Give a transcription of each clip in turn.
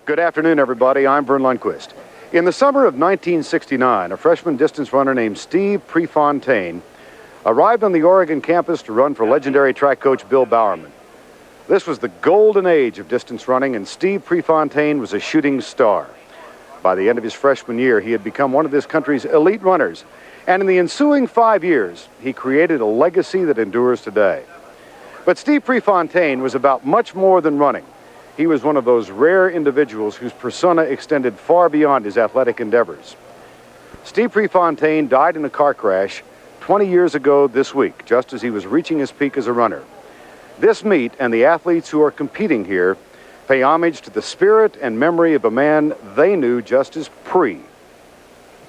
Good afternoon, everybody. I'm Vern Lundquist. In the summer of 1969, a freshman distance runner named Steve Prefontaine arrived on the Oregon campus to run for legendary track coach Bill Bowerman. This was the golden age of distance running, and Steve Prefontaine was a shooting star. By the end of his freshman year, he had become one of this country's elite runners, and in the ensuing 5 years, he created a legacy that endures today. But Steve Prefontaine was about much more than running. He was one of those rare individuals whose persona extended far beyond his athletic endeavors. Steve Prefontaine died in a car crash 20 years ago this week, just as he was reaching his peak as a runner. This meet and the athletes who are competing here pay homage to the spirit and memory of a man they knew just as Pre.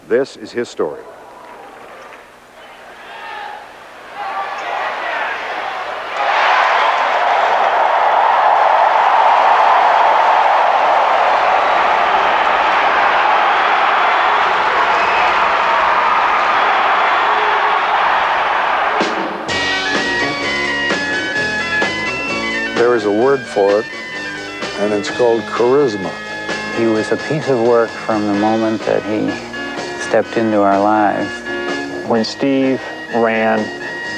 This is his story. There is a word for it, and it's called charisma. He was a piece of work from the moment that he stepped into our lives. When Steve ran,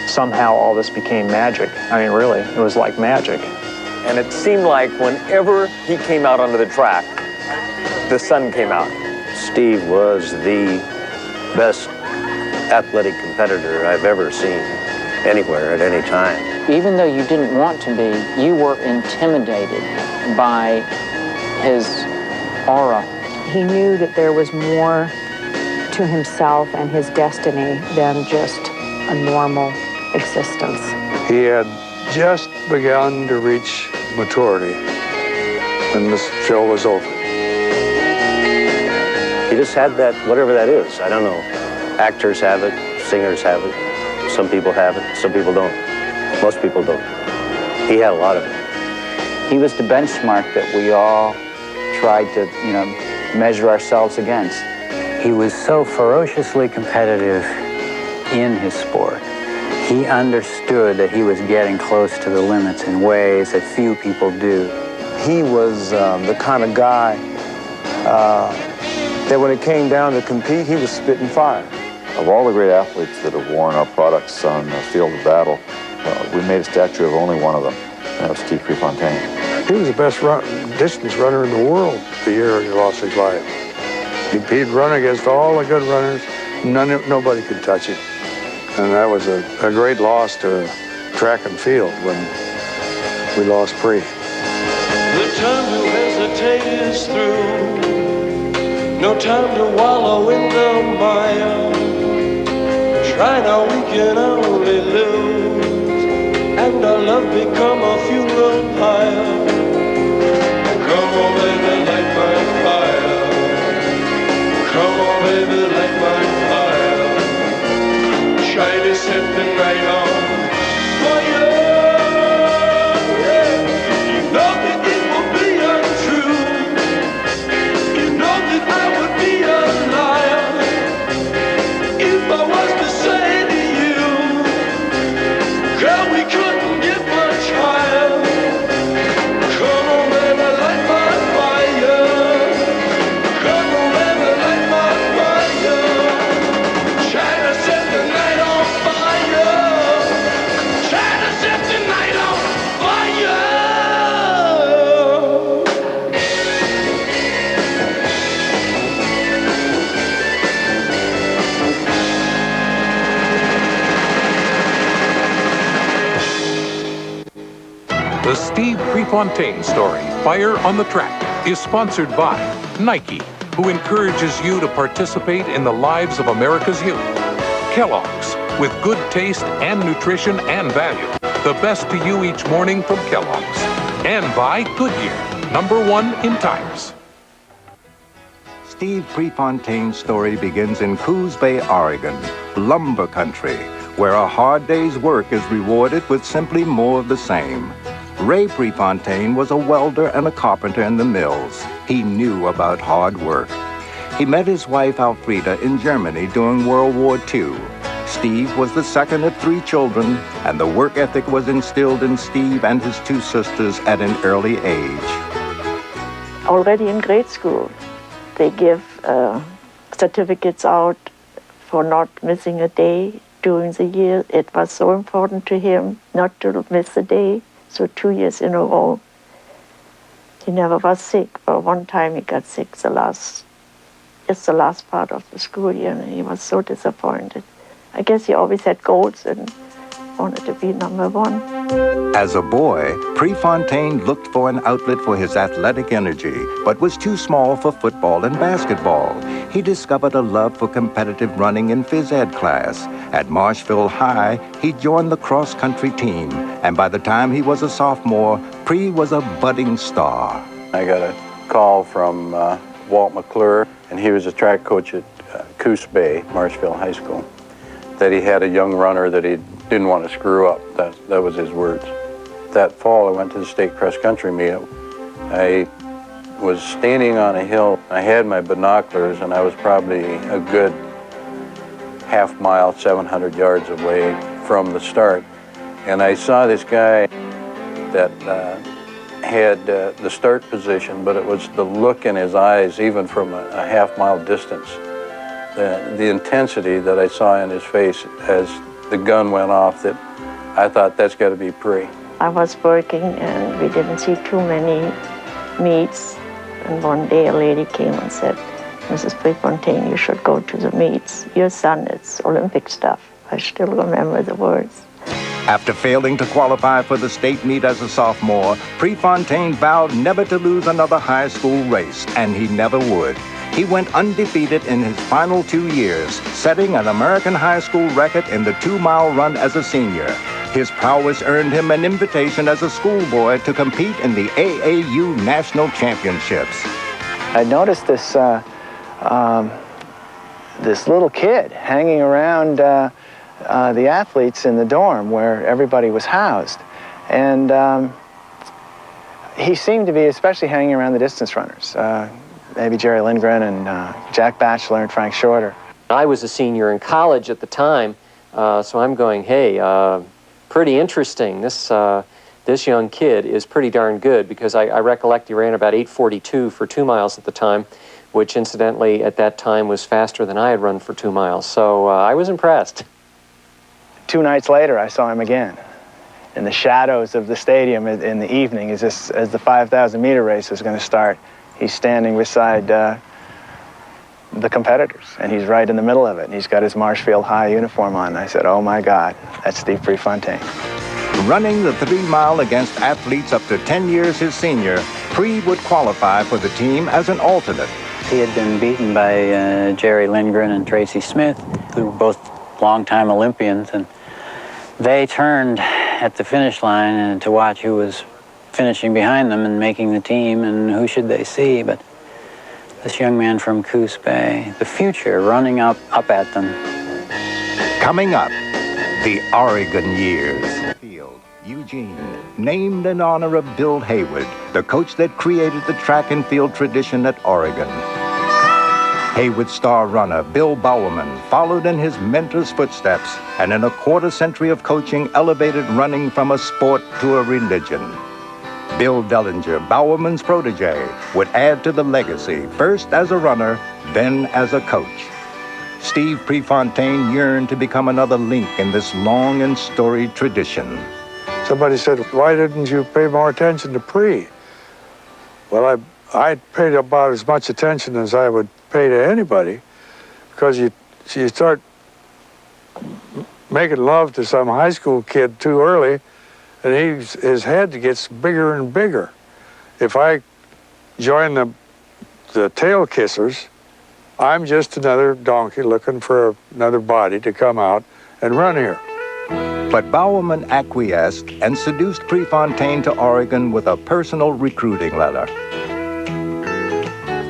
somehow all this became magic. I mean, really, it was like magic. And it seemed like whenever he came out onto the track, the sun came out. Steve was the best athletic competitor I've ever seen anywhere at any time. Even though you didn't want to be, you were intimidated by his aura. He knew that there was more to himself and his destiny than just a normal existence. He had just begun to reach maturity when this show was over. He just had that, whatever that is, I don't know. Actors have it, singers have it, some people have it, some people don't. Most people don't. He had a lot of it. He was the benchmark that we all tried to, measure ourselves against. He was so ferociously competitive in his sport. He understood that he was getting close to the limits in ways that few people do. He was the kind of guy that when it came down to compete, he was spitting fire. Of all the great athletes that have worn our products on the field of battle, we made a statue of only one of them, and that was Steve Prefontaine. He was the best distance runner in the world the year he lost his life. He'd run against all the good runners. Nobody could touch him. And that was a great loss to track and field when we lost Pre. The time to hesitate is through. No time to wallow in the mire. Try now, we can only lose. And our love become a funeral pyre. Come on, baby, light my fire. Come on, baby, light my fire. Try to set the night on fire. Yeah. You know that it will be untrue. You know that I would be a liar if I was to say to you, girl, we couldn't get much higher. Come on, baby, light my fire. Come on, baby, light my fire. Try to set the night on fire. Try to set the night on fire. The Steve Prefontaine story, Fire on the Track, is sponsored by Nike, who encourages you to participate in the lives of America's youth. Kellogg's, with good taste and nutrition and value. The best to you each morning from Kellogg's. And by Goodyear, #1 in tires. Steve Prefontaine's story begins in Coos Bay, Oregon, lumber country, where a hard day's work is rewarded with simply more of the same. Ray Prefontaine was a welder and a carpenter in the mills. He knew about hard work. He met his wife Alfreda in Germany during World War II. Steve was the second of 3 children, and the work ethic was instilled in Steve and his 2 sisters at an early age. already in grade school, they give certificates out for not missing a day during the year. It was so important to him not to miss a day. So 2 years in a row, he never was sick. But one time he got sick it's the last part of the school year, and he was so disappointed. I guess he always had goals and wanted to be number one. As a boy, Prefontaine looked for an outlet for his athletic energy, but was too small for football and basketball. He discovered a love for competitive running in phys ed class. At Marshville High, he joined the cross-country team, and by the time he was a sophomore, Pre was a budding star. I got a call from Walt McClure, and he was a track coach at Coos Bay, Marshville High School, that he had a young runner that he didn't want to screw up. That was his words. That fall, I went to the state cross-country meet. I was standing on a hill. I had my binoculars, and I was probably a good half mile, 700 yards away from the start. And I saw this guy that had the start position, but it was the look in his eyes, even from a half mile distance. The intensity that I saw in his face as the gun went off, that I thought, that's got to be Pre. I was working and we didn't see too many meets. And one day a lady came and said, Mrs. Prefontaine, you should go to the meets. Your son, it's Olympic stuff. I still remember the words. After failing to qualify for the state meet as a sophomore, Prefontaine vowed never to lose another high school race, and he never would. He went undefeated in his final 2 years, setting an American high school record in the 2-mile run as a senior. His prowess earned him an invitation as a schoolboy to compete in the AAU National Championships. I noticed this this little kid hanging around the athletes in the dorm where everybody was housed. And he seemed to be especially hanging around the distance runners. Maybe Jerry Lindgren and Jack Batchelor and Frank Shorter. I was a senior in college at the time, so I'm going, hey, pretty interesting. This young kid is pretty darn good, because I recollect he ran about 8:42 for 2 miles at the time, which incidentally at that time was faster than I had run for 2 miles. So I was impressed. 2 nights later, I saw him again in the shadows of the stadium in the evening as the 5,000-meter race was going to start. He's standing beside the competitors, and he's right in the middle of it, and he's got his Marshfield High uniform on. And I said, oh my God, that's Steve Prefontaine. Running the 3-mile against athletes up to 10 years his senior, Pre would qualify for the team as an alternate. He had been beaten by Jerry Lindgren and Tracy Smith, who were both longtime Olympians, and they turned at the finish line to watch who was finishing behind them and making the team, and who should they see but this young man from Coos Bay, the future, running up at them. Coming up, the Oregon years. Field, Eugene, named in honor of Bill Haywood, the coach that created the track and field tradition at Oregon. Haywood star runner Bill Bowerman followed in his mentor's footsteps, and in a quarter-century of coaching elevated running from a sport to a religion. Bill Dellinger, Bowerman's protege, would add to the legacy, first as a runner, then as a coach. Steve Prefontaine yearned to become another link in this long and storied tradition. Somebody said, why didn't you pay more attention to Pre? Well, I paid about as much attention as I would pay to anybody, because you start making love to some high school kid too early, and his head gets bigger and bigger. If I join the tail kissers, I'm just another donkey looking for another body to come out and run here. But Bowerman acquiesced and seduced Prefontaine to Oregon with a personal recruiting letter.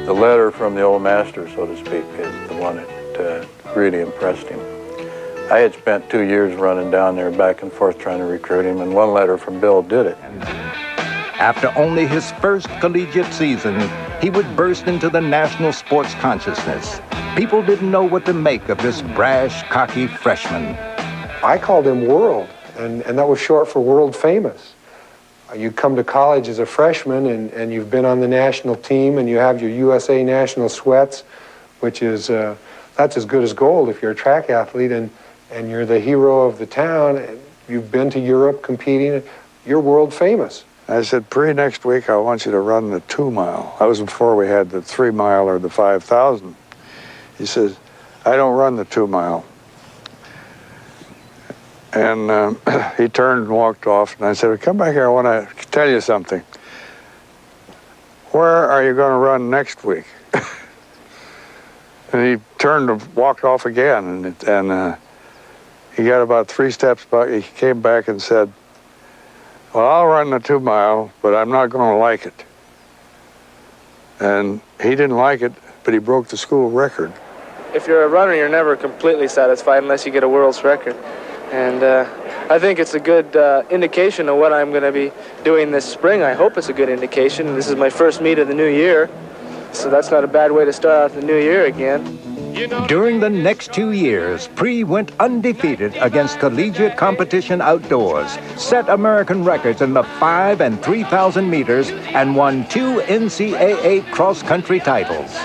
The letter from the old master, so to speak, is the one that really impressed him. I had spent 2 years running down there back and forth trying to recruit him, and one letter from Bill did it. After only his first collegiate season, he would burst into the national sports consciousness. People didn't know what to make of this brash, cocky freshman. I called him World, and that was short for world famous. You come to college as a freshman and you've been on the national team and you have your USA national sweats, which is, that's as good as gold if you're a track athlete and you're the hero of the town. And you've been to Europe competing, you're world famous. I said, Pre, next week I want you to run the 2 mile. That was before we had the 3 mile or the 5,000. He says, I don't run the 2 mile. And he turned and walked off, and I said, come back here, I want to tell you something. Where are you going to run next week? And he turned and walked off again, and he got about 3 steps back. He came back and said, well, I'll run the 2 mile, but I'm not going to like it. And he didn't like it, but he broke the school record. If you're a runner, you're never completely satisfied unless you get a world's record. And I think it's a good indication of what I'm going to be doing this spring. I hope it's a good indication. This is my first meet of the new year, so that's not a bad way to start out the new year again. During the next 2 years, Pre went undefeated against collegiate competition outdoors, set American records in the 5 and 3,000 meters, and won 2 NCAA cross-country titles.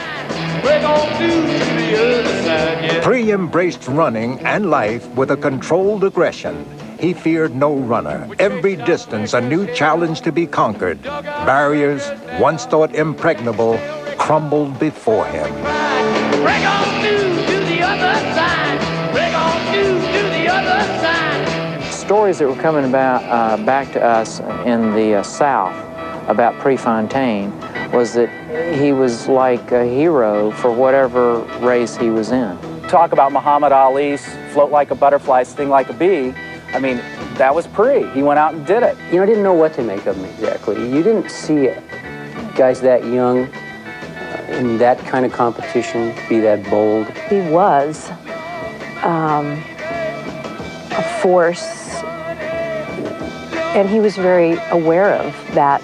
Pre embraced running and life with a controlled aggression. He feared no runner. Every distance a new challenge to be conquered. Barriers, once thought impregnable, crumbled before him. Break on through to the other side. Break on through to the other side. Stories that were coming about back to us in the South about Prefontaine was that he was like a hero for whatever race he was in. Talk about Muhammad Ali's float like a butterfly, sting like a bee. I mean, that was Pre. He went out and did it. You know, I didn't know what to make of him exactly. You didn't see guys that young in that kind of competition be that bold. He was a force, and he was very aware of that.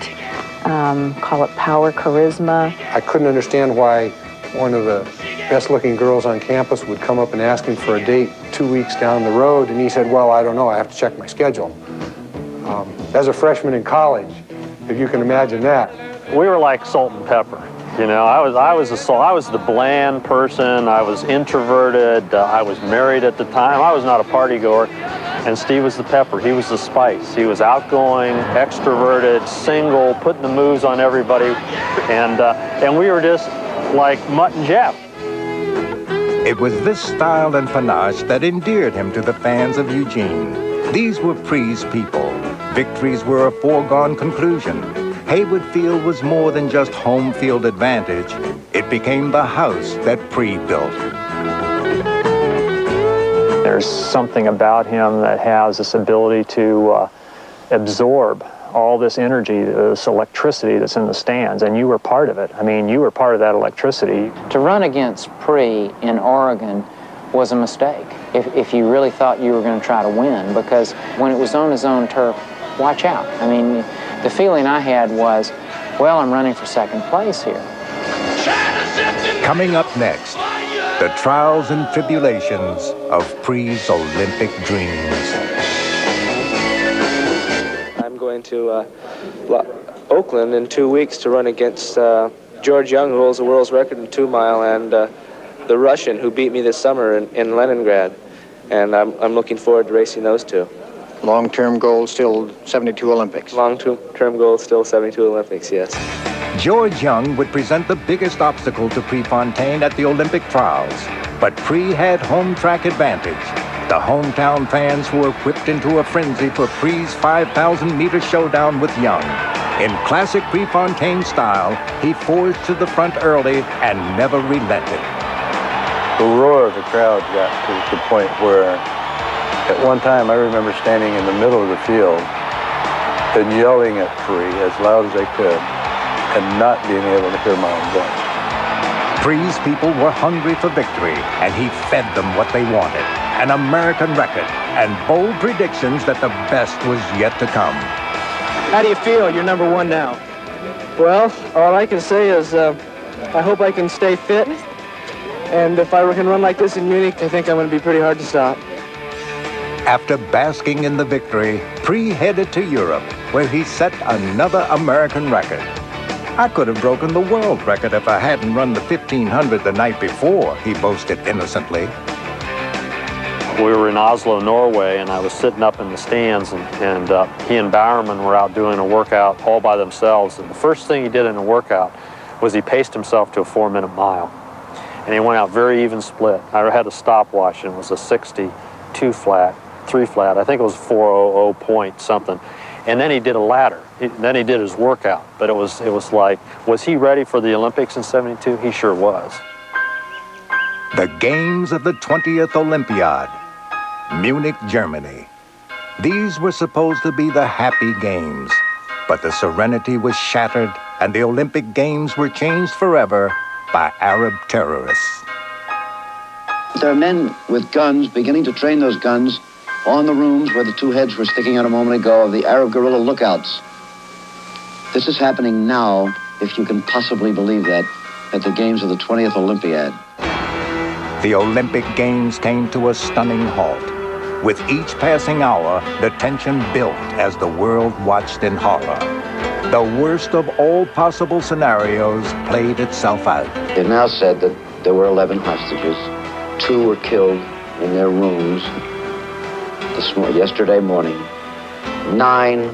Call it power, charisma. I couldn't understand why one of the best-looking girls on campus would come up and ask him for a date 2 weeks down the road, and he said, well, I don't know, I have to check my schedule. As a freshman in college, if you can imagine that. We were like salt and pepper. You know, I was the bland person. I was introverted. I was married at the time. I was not a party goer. And Steve was the pepper. He was the spice. He was outgoing, extroverted, single, putting the moves on everybody. And we were just like Mutt and Jeff. It was this style and panache that endeared him to the fans of Eugene. These were Pre's people. Victories were a foregone conclusion. Haywood Field was more than just home field advantage. It became the house that Pre built. There's something about him that has this ability to absorb all this energy, this electricity that's in the stands, and you were part of it. I mean, you were part of that electricity. To run against Pre in Oregon was a mistake if you really thought you were going to try to win, because when it was on his own turf, watch out. I mean, the feeling I had was, well, I'm running for second place here. Coming up next, the trials and tribulations of Pre's Olympic dreams. I'm going to Oakland in 2 weeks to run against George Young, who holds the world's record in 2 mile, and the Russian who beat me this summer in Leningrad. And I'm looking forward to racing those two. Long-term goal still 72 Olympics. Long-term goal still 72 Olympics, yes. George Young would present the biggest obstacle to Prefontaine at the Olympic trials, but Pre had home track advantage. The hometown fans were whipped into a frenzy for Pre's 5,000-meter showdown with Young. In classic Prefontaine style, he forged to the front early and never relented. The roar of the crowd got to the point where at one time I remember standing in the middle of the field and yelling at Pre as loud as I could and not being able to hear my own voice. Pre's people were hungry for victory, and he fed them what they wanted. An American record and bold predictions that the best was yet to come. How do you feel? You're number one now. Well, all I can say is I hope I can stay fit. And if I can run like this in Munich, I think I'm going to be pretty hard to stop. After basking in the victory, Pre headed to Europe, where he set another American record. I could have broken the world record if I hadn't run the 1500 the night before, he boasted innocently. We were in Oslo, Norway, and I was sitting up in the stands, and he and Bowerman were out doing a workout all by themselves. And the first thing he did in the workout was he paced himself to a 4-minute mile. And he went out very even split. I had a stopwatch, and it was a 62 flat, 3 flat. I think it was 4:00 point something. And then he did a ladder. Then he did his workout. But it was like, was he ready for the Olympics in '72? He sure was. The games of the 20th Olympiad, Munich, Germany. These were supposed to be the happy games, but the serenity was shattered and the Olympic Games were changed forever by Arab terrorists. There are men with guns beginning to train those guns on the rooms where the two heads were sticking out a moment ago of the Arab guerrilla lookouts. This is happening now, if you can possibly believe that, at the games of the 20th Olympiad. The Olympic Games came to a stunning halt. With each passing hour, the tension built as the world watched in horror. The worst of all possible scenarios played itself out. It now said that there were 11 hostages. 2 were killed in their rooms yesterday morning. 9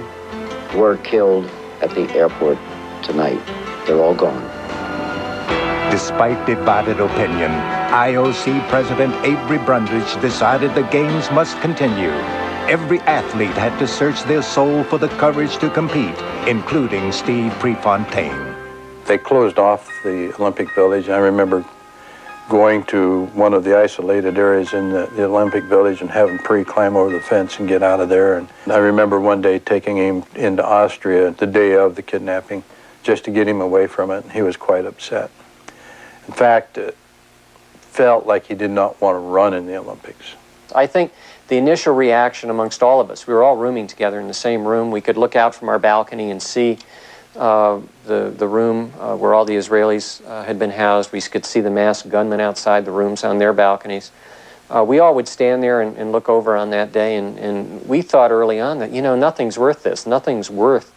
were killed at the airport tonight. They're all gone. Despite divided opinion, IOC President Avery Brundage decided the games must continue. Every athlete had to search their soul for the courage to compete, including Steve Prefontaine. They closed off the Olympic Village. I remember going to one of the isolated areas in the Olympic Village and having Pre climb over the fence and get out of there. And I remember one day taking him into Austria the day of the kidnapping just to get him away from it, and he was quite upset. In fact, it felt like he did not want to run in the Olympics. I think the initial reaction amongst all of us, we were all rooming together in the same room. We could look out from our balcony and see the room where all the Israelis had been housed. We could see the masked gunmen outside the rooms on their balconies. We all would stand there and look over on that day, and we thought early on that, you know, nothing's worth this. Nothing's worth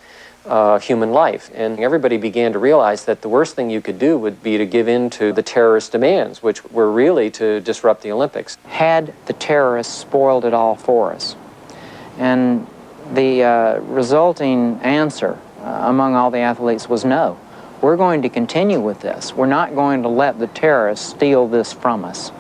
human life. And everybody began to realize that the worst thing you could do would be to give in to the terrorist demands, which were really to disrupt the Olympics. Had the terrorists spoiled it all for us? And the resulting answer among all the athletes was no. We're going to continue with this. We're not going to let the terrorists steal this from us.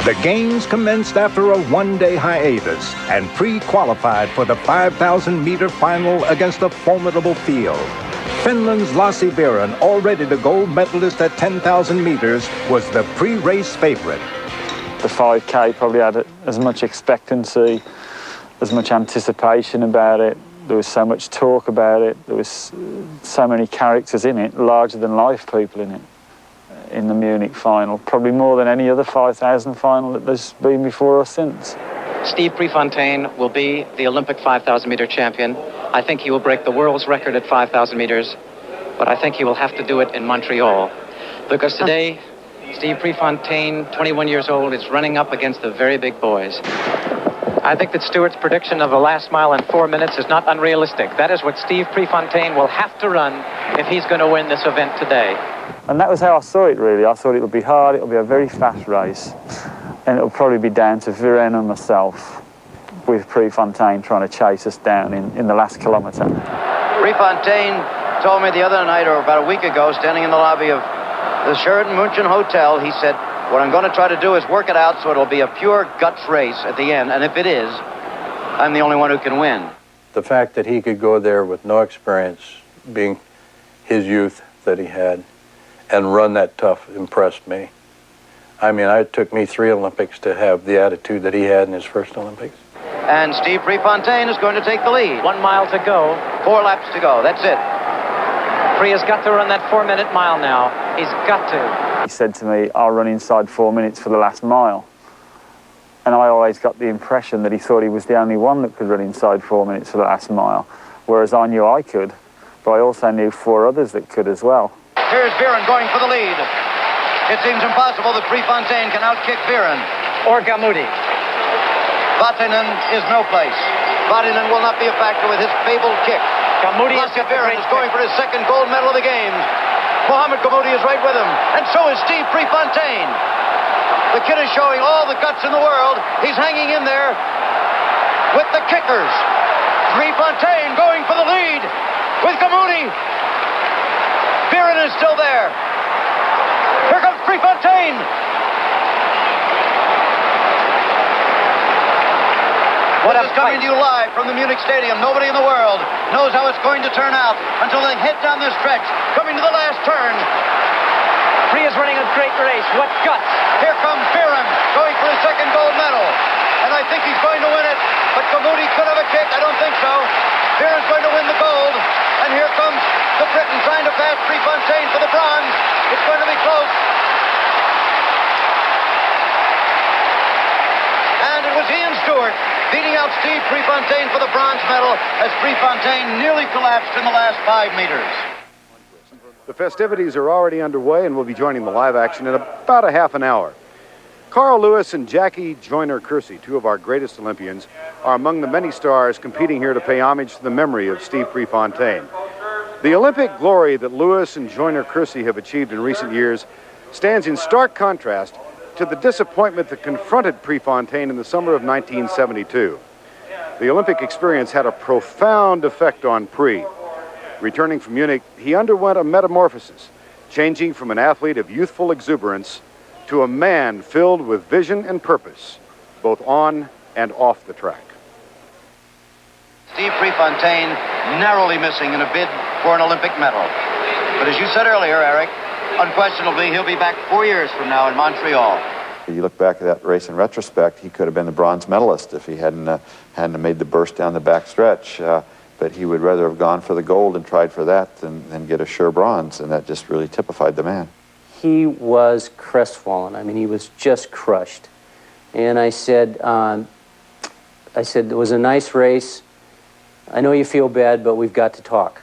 The games commenced after a one-day hiatus and pre-qualified for the 5,000-meter final against a formidable field. Finland's Lassi Viren, already the gold medalist at 10,000 meters, was the pre-race favorite. The 5K probably had as much expectancy, as much anticipation about it. There was so much talk about it. There was so many characters in it, larger-than-life people in it. In the Munich final, probably more than any other 5,000 final that there's been before or since. Steve Prefontaine will be the Olympic 5,000 meter champion. I think he will break the world's record at 5,000 meters, but I think he will have to do it in Montreal. Because today, Steve Prefontaine, 21 years old, is running up against the very big boys. I think that Stewart's prediction of the last mile in 4 minutes is not unrealistic. That is what Steve Prefontaine will have to run if he's going to win this event today. And that was how I saw it, really. I thought it would be hard, it would be a very fast race, and it would probably be down to Viren and myself, with Prefontaine trying to chase us down in the last kilometre. Prefontaine told me the other night, or about a week ago, standing in the lobby of the Sheraton München Hotel, he said, what I'm going to try to do is work it out so it'll be a pure guts race at the end, and if it is, I'm the only one who can win. The fact that he could go there with no experience, being his youth that he had, and run that tough impressed me. I mean, it took me 3 Olympics to have the attitude that he had in his first Olympics. And Steve Prefontaine is going to take the lead. 1 mile to go. 4 laps to go, that's it. Pre has got to run that 4-minute mile now. He's got to. He said to me, I'll run inside 4 minutes for the last mile. And I always got the impression that he thought he was the only one that could run inside 4 minutes for the last mile, whereas I knew I could, but I also knew 4 others that could as well. Here's Viren going for the lead. It seems impossible that Prefontaine can outkick Viren. Or Gamudi. Vatanen is no place. Vardinen will not be a factor with his fabled kick. Lassie Viren is going for his second gold medal of the games. Mohamed Gamoudi is right with him, and so is Steve Prefontaine. The kid is showing all the guts in the world. He's hanging in there with the kickers. Prefontaine going for the lead with Gamoudi. Viren is still there. Here comes Prefontaine. What is coming to you live from the Munich Stadium. Nobody in the world knows how it's going to turn out until they head down this stretch, coming to the last turn. Pre is running a great race. What guts! Here comes Viren, going for his second gold medal. And I think he's going to win it, but Gamoudi could have a kick. I don't think so. Viren's going to win the gold. And here comes the Briton trying to pass Prefontaine for the bronze. It's going to be close. And it was Ian Stewart beating out Steve Prefontaine for the bronze medal as Prefontaine nearly collapsed in the last 5 meters. The festivities are already underway and we'll be joining the live action in about a half an hour. Carl Lewis and Jackie Joyner-Kersee, two of our greatest Olympians, are among the many stars competing here to pay homage to the memory of Steve Prefontaine. The Olympic glory that Lewis and Joyner-Kersee have achieved in recent years stands in stark contrast to the disappointment that confronted Prefontaine in the summer of 1972. The Olympic experience had a profound effect on Pre. Returning from Munich, he underwent a metamorphosis, changing from an athlete of youthful exuberance to a man filled with vision and purpose, both on and off the track. Steve Prefontaine narrowly missing in a bid for an Olympic medal. But as you said earlier, Eric, unquestionably, he'll be back 4 years from now in Montreal. You look back at that race in retrospect, he could have been the bronze medalist if he hadn't made the burst down the back stretch. But he would rather have gone for the gold and tried for that than get a sure bronze, and that just really typified the man. He was crestfallen. I mean, he was just crushed. And I said, it was a nice race. I know you feel bad, but we've got to talk.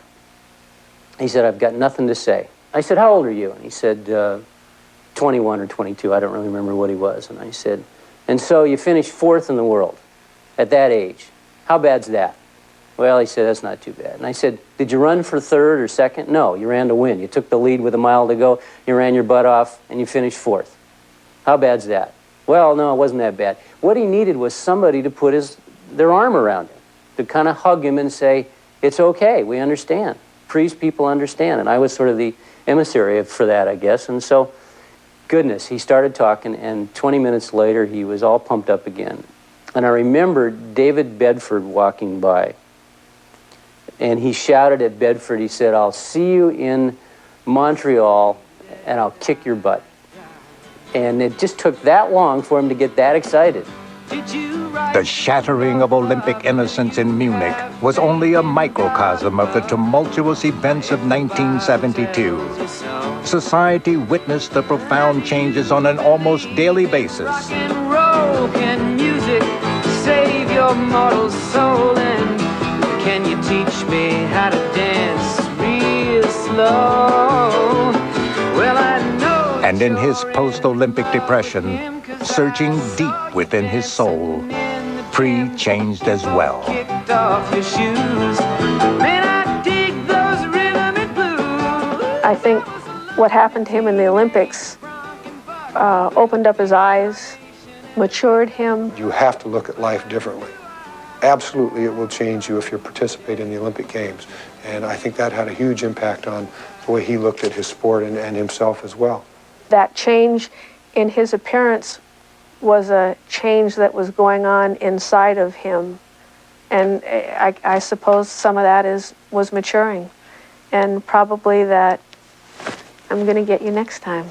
He said, I've got nothing to say. I said, how old are you? And he said, 21 or 22. I don't really remember what he was. And I said, and so you finished 4th in the world at that age. How bad's that? Well, he said, that's not too bad. And I said, did you run for 3rd or 2nd? No, you ran to win. You took the lead with a mile to go, you ran your butt off, and you finished 4th. How bad's that? Well, no, it wasn't that bad. What he needed was somebody to put their arm around him, to kind of hug him and say, it's okay, we understand. Pre's people understand. And I was sort of the emissary for that, I guess. And so, goodness, he started talking, and 20 minutes later, he was all pumped up again. And I remember David Bedford walking by. And he shouted at Bedford, he said, I'll see you in Montreal and I'll kick your butt. And it just took that long for him to get that excited. The shattering of Olympic innocence in Munich was only a microcosm of the tumultuous events of 1972. Society witnessed the profound changes on an almost daily basis. Rock and roll, can music save your mortal soul? And can you teach me how to dance real slow? Well, I know. And in his post-Olympic depression, searching deep within his soul, Pre changed as well. Kicked off your shoes. Man, I dig those rhythm and blues. I think what happened to him in the Olympics opened up his eyes, matured him. You have to look at life differently. Absolutely, it will change you if you participate in the Olympic Games. And I think that had a huge impact on the way he looked at his sport and himself as well. That change in his appearance was a change that was going on inside of him. And I suppose some of that was maturing. And probably that I'm going to get you next time.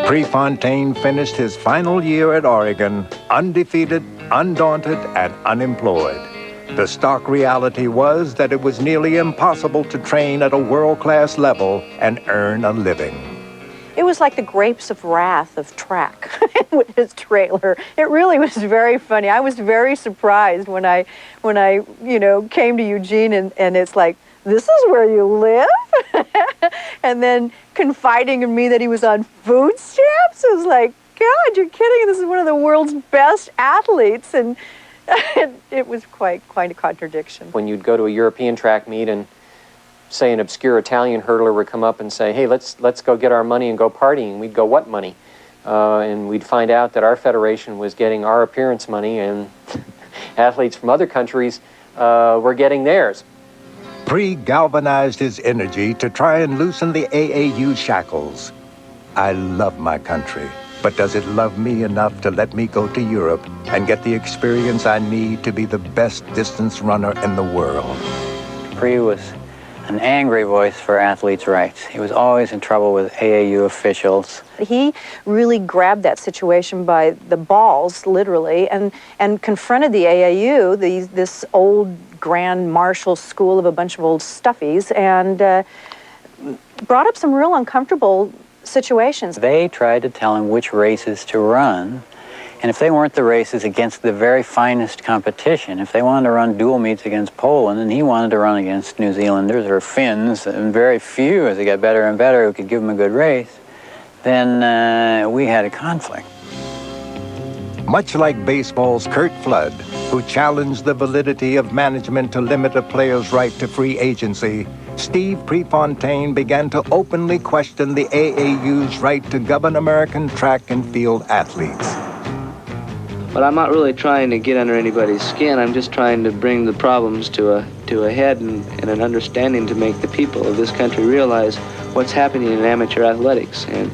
Prefontaine finished his final year at Oregon, undefeated, undaunted, and unemployed. The stark reality was that it was nearly impossible to train at a world-class level and earn a living. It was like the Grapes of Wrath of track with his trailer. It really was very funny. I was very surprised when I came to Eugene and it's like, this is where you live? And then confiding in me that he was on food stamps. It was like, God, you're kidding. This is one of the world's best athletes. And It was quite a contradiction. When you'd go to a European track meet and say an obscure Italian hurdler would come up and say, hey, let's go get our money and go partying. We'd go, what money? And we'd find out that our federation was getting our appearance money and athletes from other countries were getting theirs. Prix galvanized his energy to try and loosen the AAU shackles. I love my country, but does it love me enough to let me go to Europe and get the experience I need to be the best distance runner in the world? Prix was an angry voice for athletes' rights. He was always in trouble with AAU officials. He really grabbed that situation by the balls, literally, and confronted the AAU, this old grand marshal school of a bunch of old stuffies, and brought up some real uncomfortable situations. They tried to tell him which races to run, and if they weren't the races against the very finest competition, if they wanted to run dual meets against Poland and he wanted to run against New Zealanders or Finns, and very few as they got better and better who could give him a good race, then we had a conflict. Much like baseball's Curt Flood, who challenged the validity of management to limit a player's right to free agency, Steve Prefontaine began to openly question the AAU's right to govern American track and field athletes. But I'm not really trying to get under anybody's skin. I'm just trying to bring the problems to a head and an understanding to make the people of this country realize what's happening in amateur athletics. And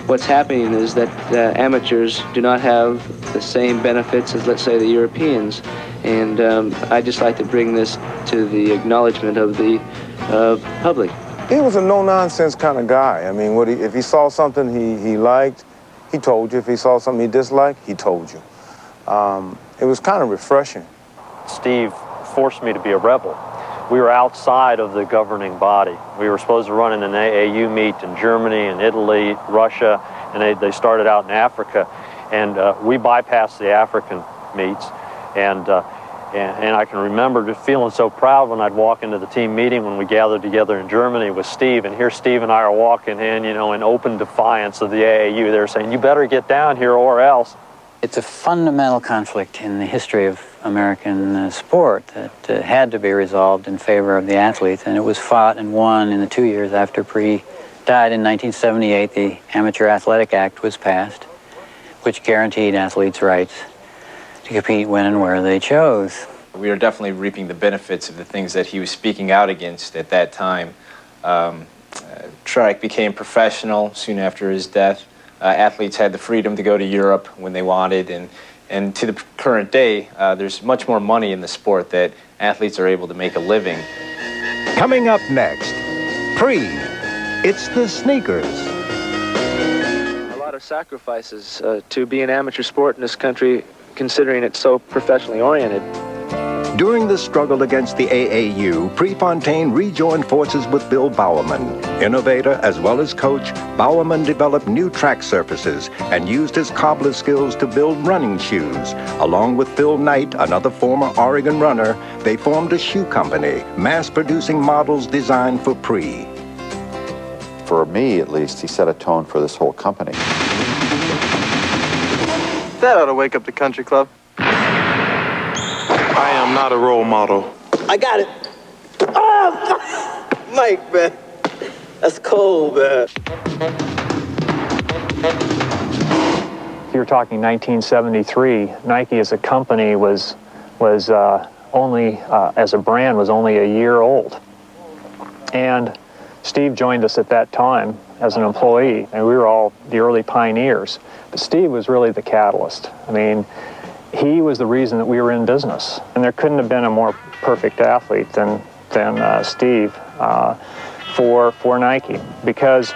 what's happening is that amateurs do not have the same benefits as, let's say, the Europeans. And I just like to bring this to the acknowledgement of the public. He was a no-nonsense kind of guy. I mean, if he saw something he liked, he told you. If he saw something he disliked, he told you. It was kind of refreshing. Steve forced me to be a rebel. We were outside of the governing body. We were supposed to run in an AAU meet in Germany and Italy, Russia, and they started out in Africa. And we bypassed the African meets. And I can remember just feeling so proud when I'd walk into the team meeting when we gathered together in Germany with Steve. And here Steve and I are walking in, you know, in open defiance of the AAU. They're saying, you better get down here or else. It's a fundamental conflict in the history of American sport that had to be resolved in favor of the athletes, and it was fought and won in the 2 years after Prix died. In 1978, the Amateur Athletic Act was passed, which guaranteed athletes' rights to compete when and where they chose. We are definitely reaping the benefits of the things that he was speaking out against at that time. Track became professional soon after his death. Athletes had the freedom to go to Europe when they wanted, and to the current day, there's much more money in the sport that athletes are able to make a living. Coming up next, Prix, it's the sneakers. A lot of sacrifices to be an amateur sport in this country, considering it's so professionally oriented. During the struggle against the AAU, Prefontaine rejoined forces with Bill Bowerman. Innovator as well as coach, Bowerman developed new track surfaces and used his cobbler skills to build running shoes. Along with Phil Knight, another former Oregon runner, they formed a shoe company, mass-producing models designed for Prix. For me, at least, he set a tone for this whole company. That ought to wake up the country club. I am not a role model. I got it. Oh, Mike, man. That's cold, man. You're talking 1973. Nike as a company was only, as a brand, was only a year old. And Steve joined us at that time as an employee, and we were all the early pioneers. But Steve was really the catalyst. I mean, he was the reason that we were in business. And there couldn't have been a more perfect athlete than Steve for Nike, because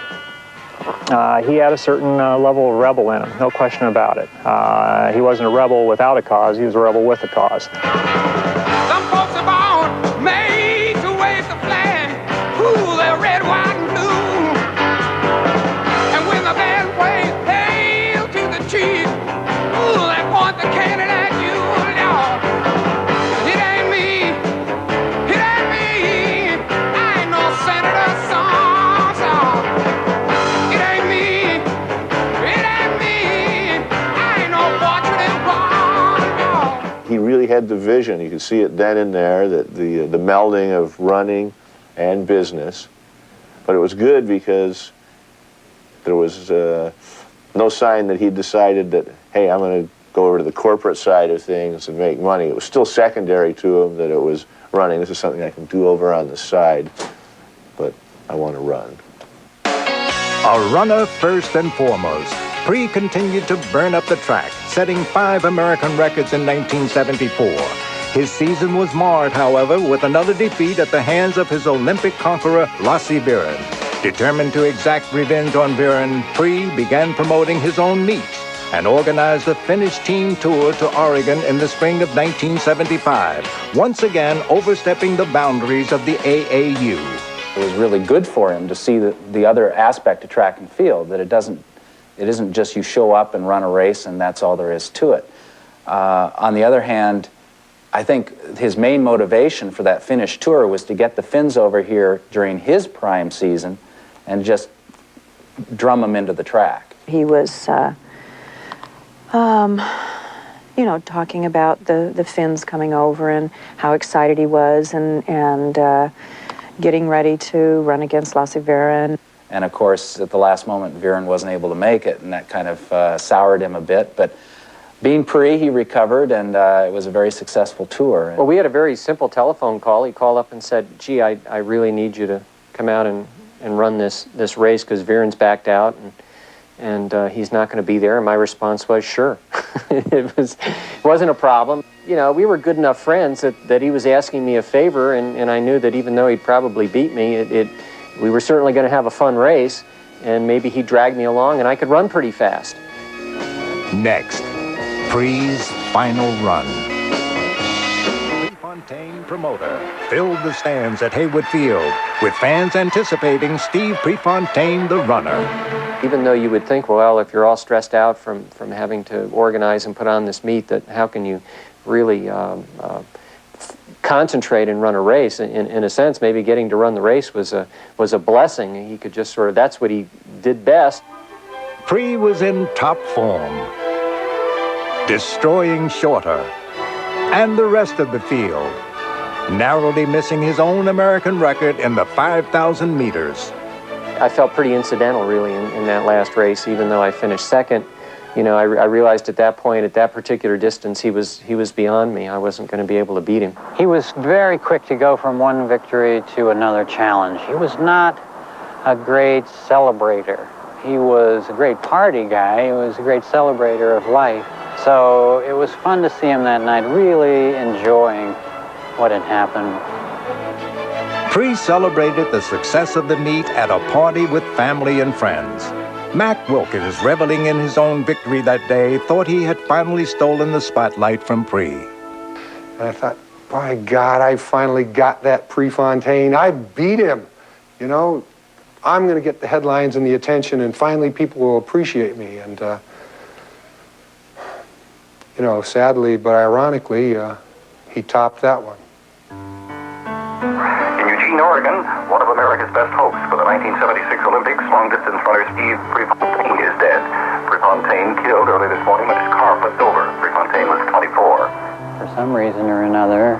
he had a certain level of rebel in him, no question about it. He wasn't a rebel without a cause, he was a rebel with a cause. Some folks are born made to wave the flag. Ooh, they're red, white, and blue. And when the band plays hail to the chief, ooh, they point the cannon at you, Lord. It ain't me, it ain't me. I ain't no senator, son. It ain't me, it ain't me. I ain't no fortunate one, no. He really had the vision. You could see it then and there, that the melding of running and business. But it was good because there was no sign that he decided that, hey, I'm going to go over to the corporate side of things and make money. It was still secondary to him that it was running. This is something I can do over on the side, but I want to run. A runner first and foremost, Pre continued to burn up the track, setting 5 American records in 1974. His season was marred, however, with another defeat at the hands of his Olympic conqueror, Lasse Viren. Determined to exact revenge on Viren, Pre began promoting his own meets and organized the Finnish team tour to Oregon in the spring of 1975, once again overstepping the boundaries of the AAU. It was really good for him to see the other aspect of track and field, that it isn't just you show up and run a race and that's all there is to it. On the other hand, I think his main motivation for that Finnish tour was to get the Finns over here during his prime season and just drum them into the track. He was, you know, talking about the Finns coming over and how excited he was and getting ready to run against Lasse Viren. And of course, at the last moment, Viren wasn't able to make it, and that kind of soured him a bit. But being Pre, he recovered, and it was a very successful tour. Well, we had a very simple telephone call. He called up and said, gee, I really need you to come out and run this race because Viren's backed out, and he's not going to be there. And my response was, sure. It wasn't a problem. You know, we were good enough friends that he was asking me a favor, and I knew that even though he'd probably beat me, we were certainly going to have a fun race, and maybe he'd drag me along, and I could run pretty fast. Next, Pre's final run. Prefontaine promoter filled the stands at Haywood Field with fans anticipating Steve Prefontaine, the runner. Even though you would think, well, if you're all stressed out from having to organize and put on this meet, that how can you really concentrate and run a race? In a sense, maybe getting to run the race was a blessing. He could just sort of, that's what he did best. Pre was in top form, destroying Shorter and the rest of the field, narrowly missing his own American record in the 5,000 meters. I felt pretty incidental, really, in that last race, even though I finished second. You know, I realized at that point, at that particular distance, he was beyond me. I wasn't going to be able to beat him. He was very quick to go from one victory to another challenge. He was not a great celebrator. He was a great party guy. He was a great celebrator of life. So it was fun to see him that night, really enjoying what had happened. Pre celebrated the success of the meet at a party with family and friends. Mac Wilkins, reveling in his own victory that day, thought he had finally stolen the spotlight from Pre. And I thought, by God, I finally got that Prefontaine. I beat him. You know, I'm going to get the headlines and the attention, and finally people will appreciate me. And, you know, sadly, but ironically, he topped that one. In Eugene, Oregon, one of America's best hopes for the 1976 Olympics, long-distance runner Steve Prefontaine is dead. Prefontaine killed early this morning when his car flipped over. Prefontaine was 24. For some reason or another,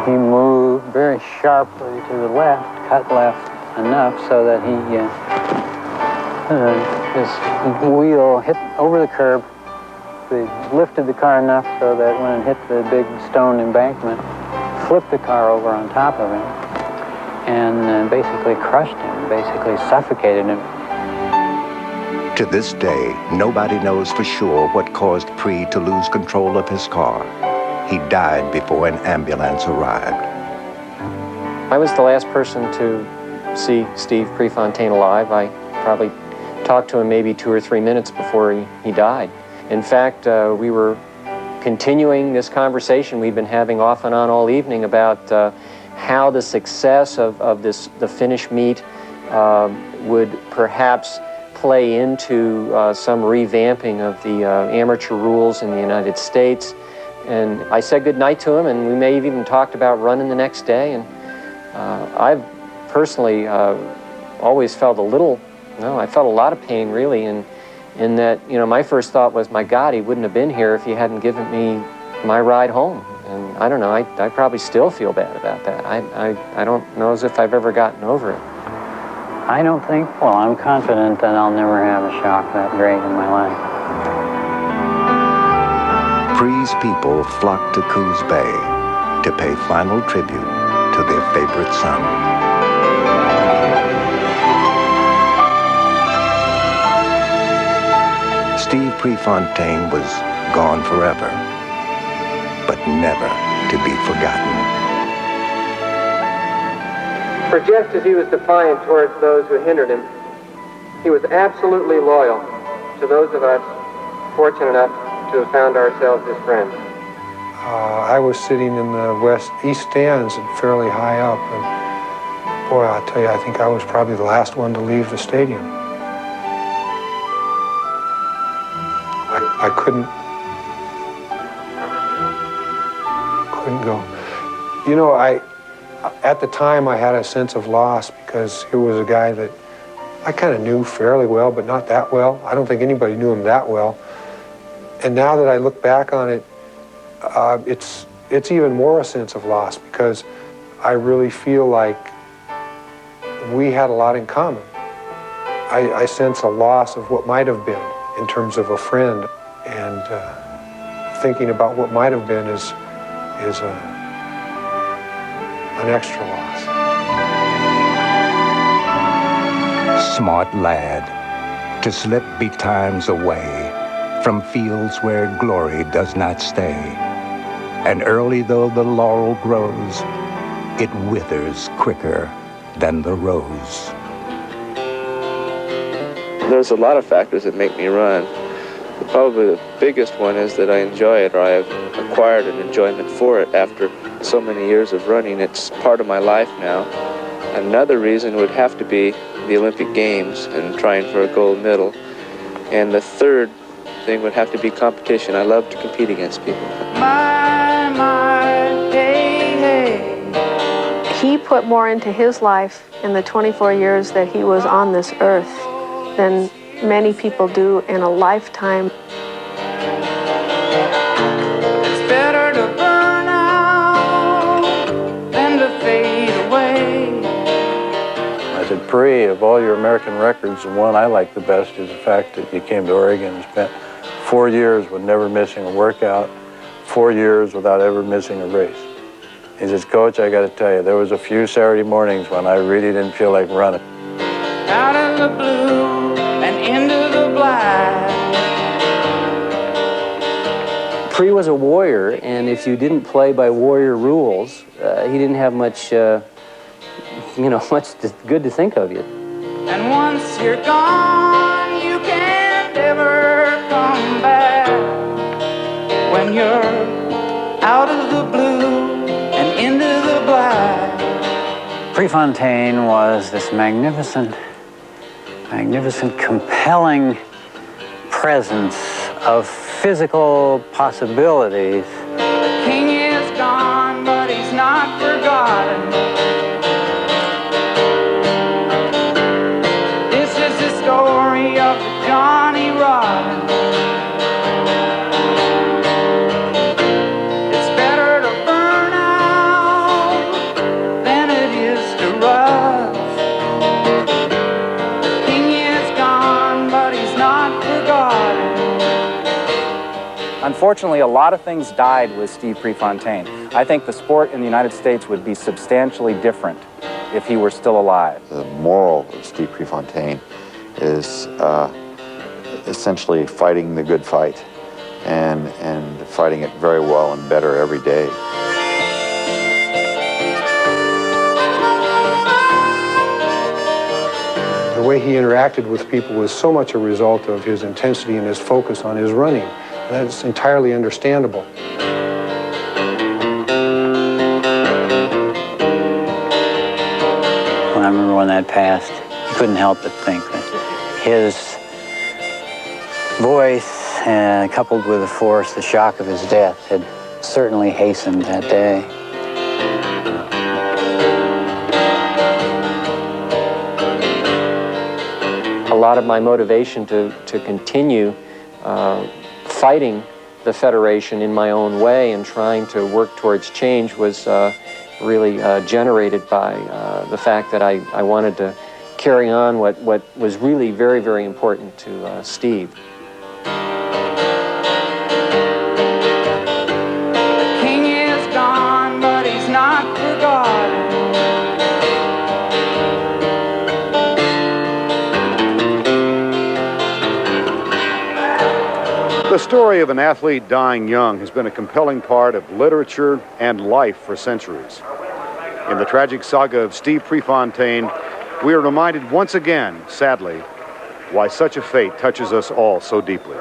he moved very sharply to the left, cut left enough so that his wheel hit over the curb. They lifted the car enough so that when it hit the big stone embankment, flipped the car over on top of him and basically crushed him, basically suffocated him. To this day, nobody knows for sure what caused Pre to lose control of his car. He died before an ambulance arrived. I was the last person to see Steve Prefontaine alive. I probably talked to him maybe 2 or 3 minutes before he died. In fact, we were continuing this conversation we've been having off and on all evening about how the success of the Finnish meet would perhaps play into some revamping of the amateur rules in the United States. And I said goodnight to him, and we may have even talked about running the next day. And I've personally always felt I felt a lot of pain, really, in that, you know, my first thought was, my God, he wouldn't have been here if he hadn't given me my ride home. I don't know, I probably still feel bad about that. I don't know as if I've ever gotten over it. I don't think, well, I'm confident that I'll never have a shock that great in my life. Pre's people flocked to Coos Bay to pay final tribute to their favorite son. Steve Prefontaine was gone forever, but never to be forgotten. For just as he was defiant towards those who hindered him, he was absolutely loyal to those of us fortunate enough to have found ourselves his friends. I was sitting in the east stands and fairly high up, and boy, I'll tell you, I think I was probably the last one to leave the stadium. I couldn't go. You know, at the time I had a sense of loss because he was a guy that I kind of knew fairly well, but not that well. I don't think anybody knew him that well. And now that I look back on it, it's even more a sense of loss because I really feel like we had a lot in common. I sense a loss of what might have been in terms of a friend, and thinking about what might have been is an extra loss. Smart lad, to slip betimes away from fields where glory does not stay. And early though the laurel grows, it withers quicker than the rose. There's a lot of factors that make me run. Probably the biggest one is that I enjoy it, or I have acquired an enjoyment for it after so many years of running. It's part of my life now. Another reason would have to be the Olympic Games and trying for a gold medal. And the third thing would have to be competition. I love to compete against people. He put more into his life in the 24 years that he was on this earth than many people do in a lifetime. It's better to burn out than to fade away. I said, Pre, of all your American records, the one I like the best is the fact that you came to Oregon and spent 4 years with never missing a workout, 4 years without ever missing a race. He says, Coach, I got to tell you, there was a few Saturday mornings when I really didn't feel like running. Out of the blue and into the black. Pre was a warrior, and if you didn't play by warrior rules, he didn't have much, much good to think of you. And once you're gone, you can't ever come back. When you're out of the blue and into the black. Prefontaine was this magnificent, compelling presence of physical possibilities. The king is gone, but he's not forgotten. This is the story of the Johnny Rotten. It's better to burn out than it is to rust. The king is gone, but he's not forgotten. Unfortunately, a lot of things died with Steve Prefontaine. I think the sport in the United States would be substantially different if he were still alive. The moral of Steve Prefontaine is essentially fighting the good fight and fighting it very well and better every day. The way he interacted with people was so much a result of his intensity and his focus on his running. And that's entirely understandable. When I remember when that passed, you couldn't help but think that his voice, coupled with the force, the shock of his death, had certainly hastened that day. A lot of my motivation to continue fighting the Federation in my own way and trying to work towards change was really generated by the fact that I wanted to carry on what was really very, very important to Steve. The king is gone, but he's not forgotten. The story of an athlete dying young has been a compelling part of literature and life for centuries. In the tragic saga of Steve Prefontaine, we are reminded once again, sadly, why such a fate touches us all so deeply.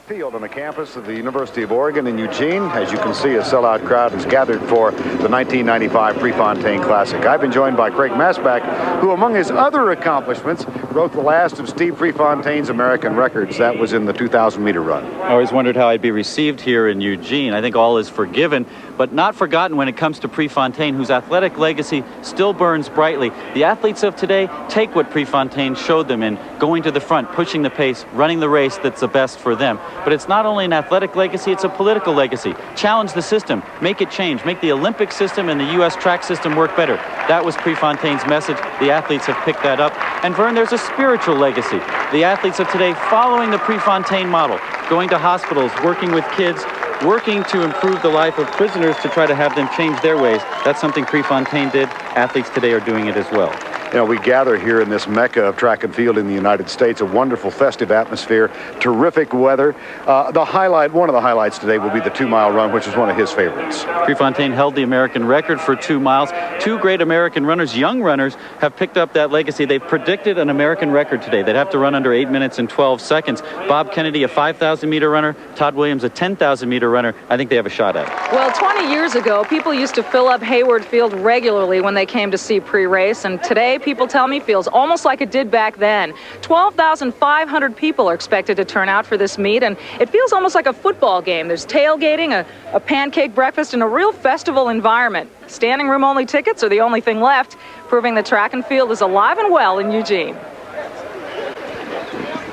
Field on the campus of the University of Oregon in Eugene. As you can see, a sellout crowd has gathered for the 1995 Prefontaine Classic. I've been joined by Craig Masbach, who among his other accomplishments wrote the last of Steve Prefontaine's American records. That was in the 2,000-meter run. I always wondered how I'd be received here in Eugene. I think all is forgiven, but not forgotten when it comes to Prefontaine, whose athletic legacy still burns brightly. The athletes of today take what Prefontaine showed them in going to the front, pushing the pace, running the race that's the best for them. But it's not only an athletic legacy, it's a political legacy. Challenge the system, make it change, make the Olympic system and the U.S. track system work better. That was Prefontaine's message. The athletes have picked that up. And Vern, there's a spiritual legacy. The athletes of today following the Prefontaine model, going to hospitals, working with kids, working to improve the life of prisoners to try to have them change their ways. That's something Prefontaine did. Athletes today are doing it as well. You know, we gather here in this mecca of track and field in the United States, a wonderful festive atmosphere, terrific weather. One of the highlights today will be the 2-mile run, which is one of his favorites. Prefontaine held the American record for 2 miles. 2 great American runners, young runners, have picked up that legacy. They've predicted an American record today. They'd have to run under 8 minutes and 12 seconds. Bob Kennedy, a 5,000-meter runner. Todd Williams, a 10,000-meter runner. I think they have a shot at it. Well, 20 years ago, people used to fill up Hayward Field regularly when they came to see pre-race, and today, people tell me, feels almost like it did back then. 12,500 people are expected to turn out for this meet, and it feels almost like a football game. There's tailgating, a pancake breakfast, and a real festival environment. Standing room only tickets are the only thing left, proving the track and field is alive and well in Eugene.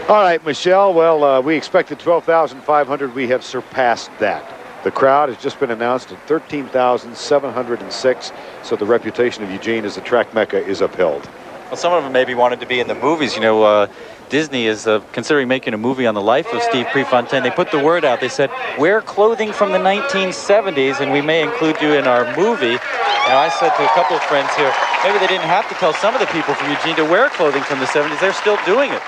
All right, Michelle, well, we expected 12,500. We have surpassed that. The crowd has just been announced at 13,706, so the reputation of Eugene as a track mecca is upheld. Well, some of them maybe wanted to be in the movies. You know, Disney is considering making a movie on the life of Steve Prefontaine. They put the word out. They said, wear clothing from the 1970s, and we may include you in our movie. And I said to a couple of friends here, maybe they didn't have to tell some of the people from Eugene to wear clothing from the 70s. They're still doing it.